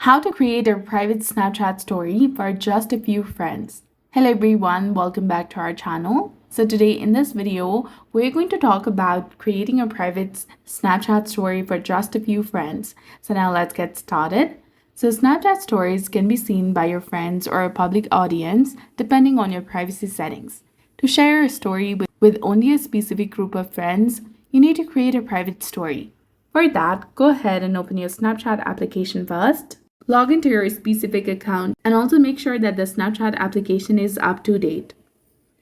How to create a private Snapchat story for just a few friends. Hello everyone, welcome back to our channel. So today in this video, we're going to talk about creating a private Snapchat story for just a few friends. So now let's get started. So Snapchat stories can be seen by your friends or a public audience depending on your privacy settings. To share a story with only a specific group of friends, you need to create a private story. For that, go ahead and open your Snapchat application first. Log into your specific account and also make sure that the Snapchat application is up to date.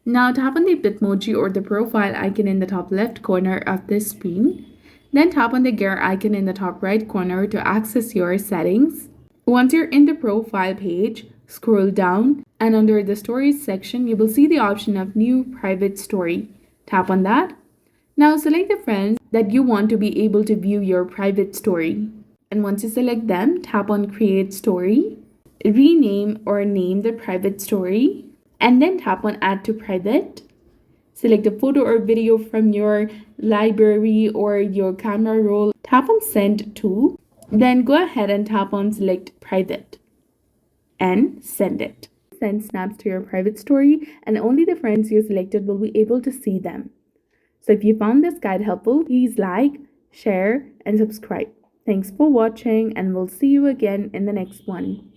Now tap on the Bitmoji or the profile icon in the top left corner of this screen. Then tap on the gear icon in the top right corner to access your settings. Once you're in the profile page, scroll down and under the stories section, you will see the option of new private story. Tap on that. Now select the friends that you want to be able to view your private story. And once you select them, tap on Create Story, rename or name the private story, and then tap on Add to Private. Select a photo or video from your library or your camera roll. Tap on Send To. Then go ahead and tap on Select Private and send it. Send snaps to your private story, and only the friends you selected will be able to see them. So if you found this guide helpful, please like, share, and subscribe. Thanks for watching, and we'll see you again in the next one.